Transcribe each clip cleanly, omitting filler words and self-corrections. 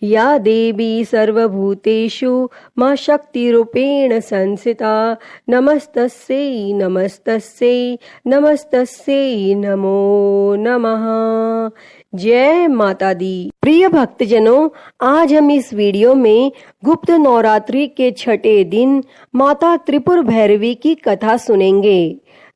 या देवी सर्वभूतेषु मां शक्तिरूपेण संस्थिता नमस्तस्यै नमस्तस्यै नमस्तस्यै नमो नमः। जय माता दी। प्रिय भक्तजनों, आज हम इस वीडियो में गुप्त नवरात्रि के छठे दिन माता त्रिपुर भैरवी की कथा सुनेंगे।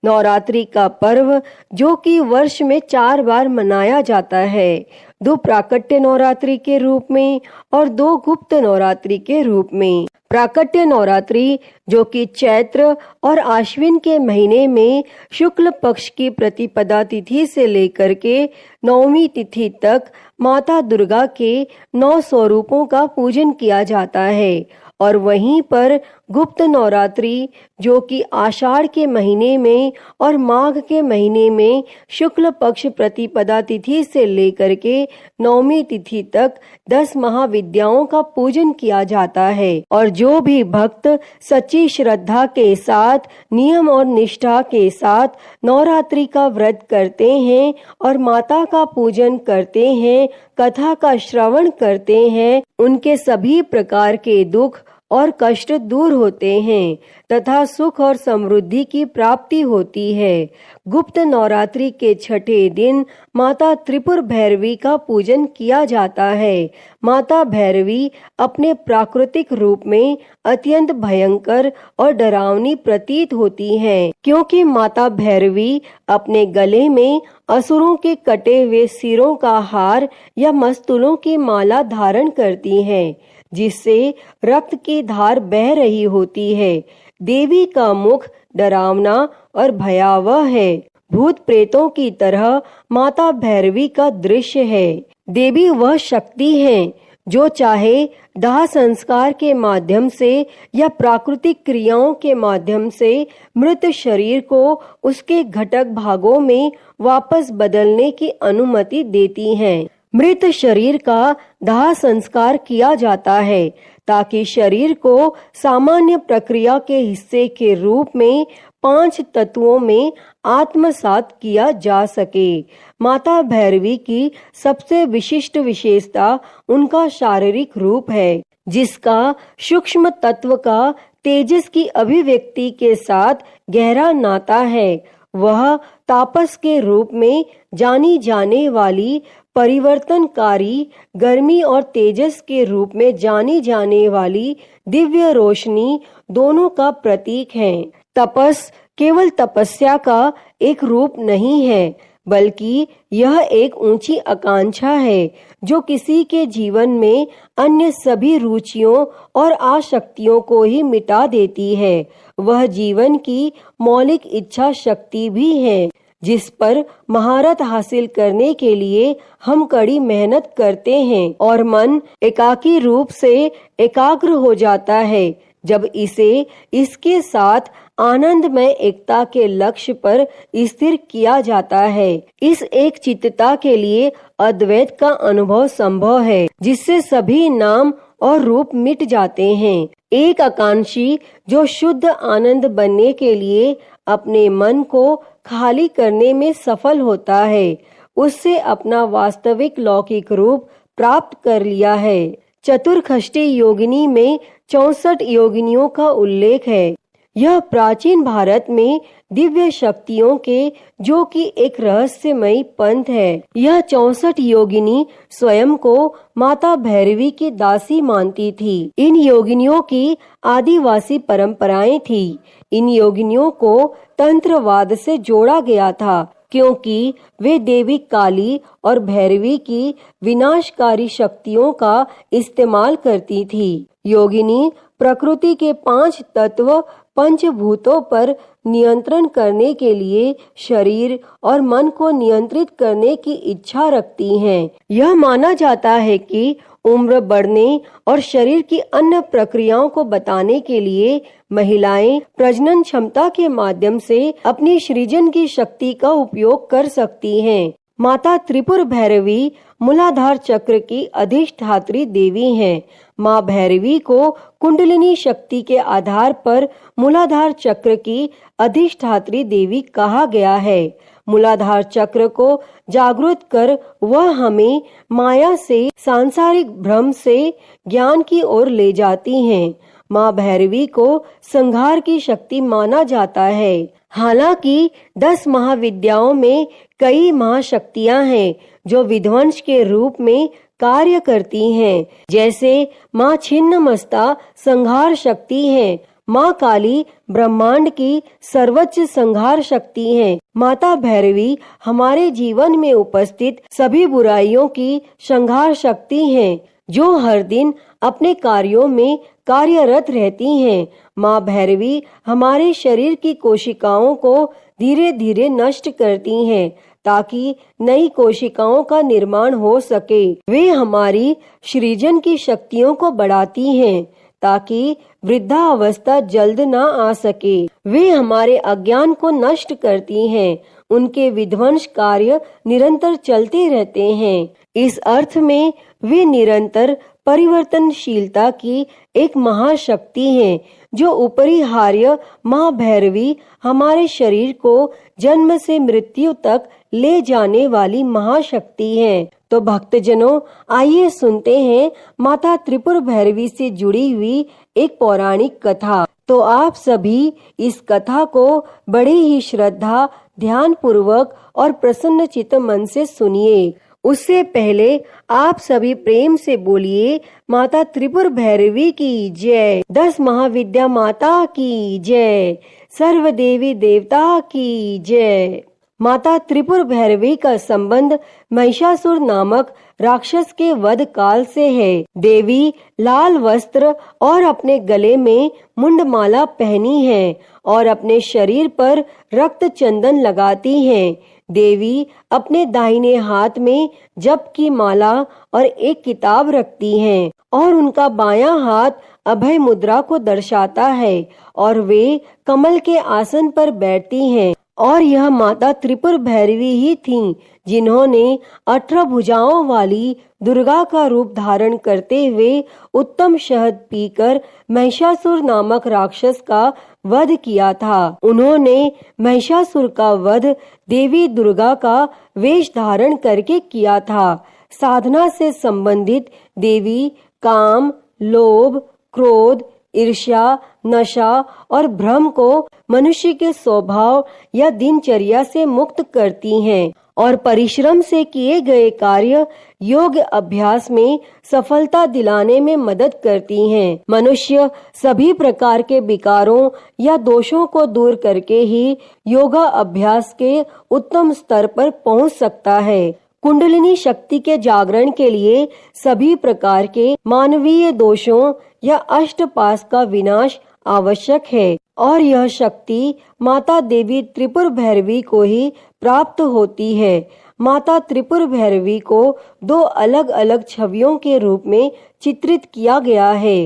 नवरात्रि का पर्व जो कि वर्ष में 4 बार मनाया जाता है, 2 प्राकट्य नवरात्रि के रूप में और 2 गुप्त नवरात्रि के रूप में। प्राकट्य नवरात्रि जो कि चैत्र और आश्विन के महीने में शुक्ल पक्ष की प्रतिपदा तिथि से लेकर के 9वीं तिथि तक माता दुर्गा के 9 स्वरूपों का पूजन किया जाता है, और वहीं पर गुप्त नवरात्रि जो कि आषाढ़ के महीने में और माघ के महीने में शुक्ल पक्ष प्रतिपदा तिथि से लेकर के 9वीं तिथि तक 10 महाविद्याओं का पूजन किया जाता है। और जो भी भक्त सच्ची श्रद्धा के साथ, नियम और निष्ठा के साथ नवरात्रि का व्रत करते हैं और माता का पूजन करते हैं, कथा का श्रवण करते हैं, उनके सभी प्रकार के दुख और कष्ट दूर होते हैं तथा सुख और समृद्धि की प्राप्ति होती है। गुप्त नवरात्रि के छठे दिन माता त्रिपुर भैरवी का पूजन किया जाता है। माता भैरवी अपने प्राकृतिक रूप में अत्यंत भयंकर और डरावनी प्रतीत होती हैं, क्योंकि माता भैरवी अपने गले में असुरों के कटे हुए सिरों का हार या मस्तूलों की माला धारण करती हैं, जिससे रक्त की धार बह रही होती है। देवी का मुख डरावना और भयावह है। भूत प्रेतों की तरह माता भैरवी का दृश्य है। देवी वह शक्ति है जो चाहे दाह संस्कार के माध्यम से या प्राकृतिक क्रियाओं के माध्यम से मृत शरीर को उसके घटक भागों में वापस बदलने की अनुमति देती हैं। मृत शरीर का दाह संस्कार किया जाता है ताकि शरीर को सामान्य प्रक्रिया के हिस्से के रूप में 5 तत्वों में आत्मसात किया जा सके। माता भैरवी की सबसे विशिष्ट विशेषता उनका शारीरिक रूप है, जिसका सूक्ष्म तत्व का तेजस की अभिव्यक्ति के साथ गहरा नाता है। वह तापस के रूप में जानी जाने वाली, परिवर्तनकारी गर्मी और तेजस के रूप में जानी जाने वाली दिव्य रोशनी दोनों का प्रतीक है। तपस केवल तपस्या का एक रूप नहीं है, बल्कि यह एक ऊंची आकांक्षा है जो किसी के जीवन में अन्य सभी रुचियों और आसक्तियों को ही मिटा देती है। वह जीवन की मौलिक इच्छा शक्ति भी है, जिस पर महारत हासिल करने के लिए हम कड़ी मेहनत करते हैं और मन एकाकी रूप से एकाग्र हो जाता है जब इसे इसके साथ आनंदमय एकता के लक्ष्य पर स्थिर किया जाता है। इस एक चित्तता के लिए अद्वैत का अनुभव संभव है, जिससे सभी नाम और रूप मिट जाते हैं। एक आकांक्षी जो शुद्ध आनंद बनने के लिए अपने मन को खाली करने में सफल होता है, उससे अपना वास्तविक लौकिक रूप प्राप्त कर लिया है। चतुर्खष्टी योगिनी में 64 योगिनियों का उल्लेख है। यह प्राचीन भारत में दिव्य शक्तियों के जो कि एक रहस्यमयी पंथ है। यह 64 योगिनी स्वयं को माता भैरवी की दासी मानती थी। इन योगिनियों की आदिवासी परंपराएं थी। इन योगिनियों को तंत्रवाद से जोड़ा गया था, क्योंकि वे देवी काली और भैरवी की विनाशकारी शक्तियों का इस्तेमाल करती थी। योगिनी प्रकृति के 5 तत्व पंचभूतों पर नियंत्रण करने के लिए शरीर और मन को नियंत्रित करने की इच्छा रखती हैं। यह माना जाता है कि उम्र बढ़ने और शरीर की अन्य प्रक्रियाओं को बताने के लिए महिलाएं प्रजनन क्षमता के माध्यम से अपनी सृजन की शक्ति का उपयोग कर सकती हैं। माता त्रिपुर भैरवी मूलाधार चक्र की अधिष्ठात्री देवी हैं। माँ भैरवी को कुंडलिनी शक्ति के आधार पर मूलाधार चक्र की अधिष्ठात्री देवी कहा गया है। मूलाधार चक्र को जागृत कर वह हमें माया से, सांसारिक भ्रम से ज्ञान की ओर ले जाती हैं। माँ भैरवी को संहार की शक्ति माना जाता है। हालांकि 10 महाविद्याओं में कई महाशक्तियां हैं जो विध्वंस के रूप में कार्य करती हैं। जैसे माँ छिन्नमस्ता संहार शक्ति है, माँ काली ब्रह्मांड की सर्वोच्च संहार शक्ति है। माता भैरवी हमारे जीवन में उपस्थित सभी बुराइयों की संहार शक्ति है, जो हर दिन अपने कार्यों में कार्यरत रहती हैं। माँ भैरवी हमारे शरीर की कोशिकाओं को धीरे धीरे नष्ट करती हैं ताकि नई कोशिकाओं का निर्माण हो सके। वे हमारी सृजन की शक्तियों को बढ़ाती हैं ताकि वृद्धावस्था जल्द न आ सके। वे हमारे अज्ञान को नष्ट करती हैं। उनके विध्वंस कार्य निरंतर चलते रहते हैं। इस अर्थ में वे निरंतर परिवर्तनशीलता की एक महाशक्ति है, जो अपरिहार्य माँ भैरवी हमारे शरीर को जन्म से मृत्यु तक ले जाने वाली महाशक्ति है। तो भक्तजनों, आइए सुनते हैं माता त्रिपुर भैरवी से जुड़ी हुई एक पौराणिक कथा। तो आप सभी इस कथा को बड़े ही श्रद्धा, ध्यान पूर्वक और प्रसन्न चित्त मन से सुनिए। उससे पहले आप सभी प्रेम से बोलिए, माता त्रिपुर भैरवी की जय, 10 महाविद्या माता की जय, सर्व देवी देवता की जय। माता त्रिपुर भैरवी का संबंध महिषासुर नामक राक्षस के वध काल से है। देवी लाल वस्त्र और अपने गले में मुंडमाला पहनी है और अपने शरीर पर रक्त चंदन लगाती हैं। देवी अपने दाहिने हाथ में जप की माला और एक किताब रखती हैं और उनका बायां हाथ अभय मुद्रा को दर्शाता है और वे कमल के आसन पर बैठती हैं। और यह माता त्रिपुर भैरवी ही थीं जिन्होंने 18 भुजाओं वाली दुर्गा का रूप धारण करते हुए उत्तम शहद पीकर महिषासुर नामक राक्षस का वध किया था। उन्होंने महिषासुर का वध देवी दुर्गा का वेश धारण करके किया था। साधना से संबंधित देवी काम, लोभ, क्रोध, ईर्ष्या, नशा और भ्रम को मनुष्य के स्वभाव या दिनचर्या से मुक्त करती हैं और परिश्रम से किए गए कार्य योग अभ्यास में सफलता दिलाने में मदद करती हैं। मनुष्य सभी प्रकार के विकारों या दोषों को दूर करके ही योगा अभ्यास के उत्तम स्तर पर पहुंच सकता है। कुंडलिनी शक्ति के जागरण के लिए सभी प्रकार के मानवीय दोषों या अष्टपाश का विनाश आवश्यक है और यह शक्ति माता देवी त्रिपुर भैरवी को ही प्राप्त होती है। माता त्रिपुर भैरवी को 2 अलग अलग छवियों के रूप में चित्रित किया गया है।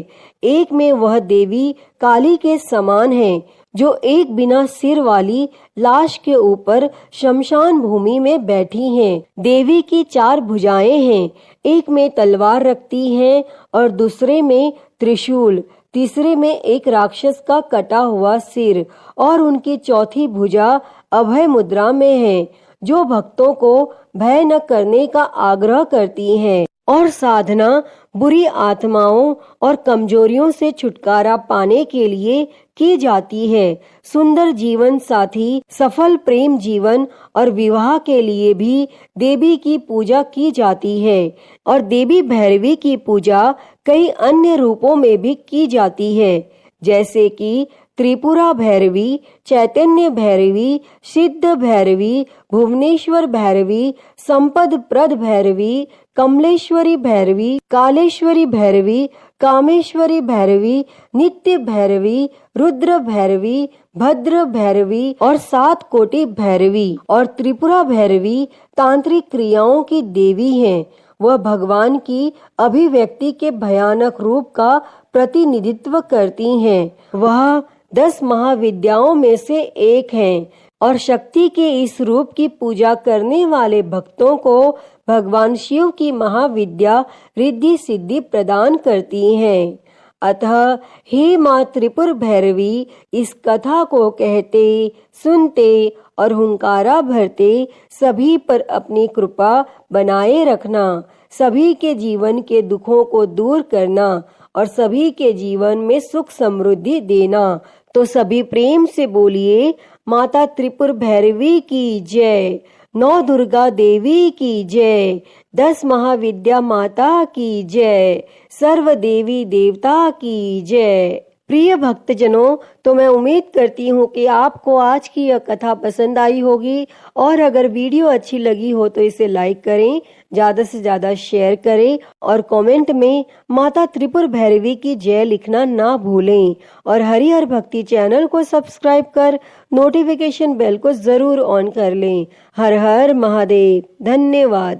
एक में वह देवी काली के समान है, जो एक बिना सिर वाली लाश के ऊपर शमशान भूमि में बैठी हैं। देवी की 4 भुजाएं हैं, एक में तलवार रखती हैं और दूसरे में त्रिशूल, तीसरे में एक राक्षस का कटा हुआ सिर और उनकी चौथी भुजा अभय मुद्रा में है, जो भक्तों को भय न करने का आग्रह करती हैं और साधना बुरी आत्माओं और कमजोरियों से छुटकारा पाने के लिए की जाती है। सुंदर जीवन साथी, सफल प्रेम जीवन और विवाह के लिए भी देवी की पूजा की जाती है और देवी भैरवी की पूजा कई अन्य रूपों में भी की जाती है, जैसे कि त्रिपुरा भैरवी, चैतन्य भैरवी, सिद्ध भैरवी, भुवनेश्वर भैरवी, संपद प्रद भैरवी, कमलेश्वरी भैरवी, कालेश्वरी भैरवी, कामेश्वरी भैरवी, नित्य भैरवी, रुद्र भैरवी, भद्र भैरवी और 7 कोटि भैरवी। और त्रिपुरा भैरवी तांत्रिक क्रियाओं की देवी हैं। वह भगवान की अभिव्यक्ति के भयानक रूप का प्रतिनिधित्व करती हैं। वह 10 महाविद्याओं में से एक हैं और शक्ति के इस रूप की पूजा करने वाले भक्तों को भगवान शिव की महाविद्या रिद्धि सिद्धि प्रदान करती हैं। अतः हे माँ त्रिपुर भैरवी, इस कथा को कहते, सुनते और हुंकारा भरते सभी पर अपनी कृपा बनाए रखना, सभी के जीवन के दुखों को दूर करना और सभी के जीवन में सुख समृद्धि देना। तो सभी प्रेम से बोलिए, माता त्रिपुर भैरवी की जय, नौ दुर्गा देवी की जय, 10 महाविद्या माता की जय, सर्व देवी देवता की जय। प्रिय भक्तजनों, तो मैं उम्मीद करती हूँ कि आपको आज की यह कथा पसंद आई होगी और अगर वीडियो अच्छी लगी हो तो इसे लाइक करें, ज्यादा से ज्यादा शेयर करें और कमेंट में माता त्रिपुर भैरवी की जय लिखना ना भूलें और हरिहर भक्ति चैनल को सब्सक्राइब कर नोटिफिकेशन बेल को जरूर ऑन कर लें। हर हर महादेव। धन्यवाद।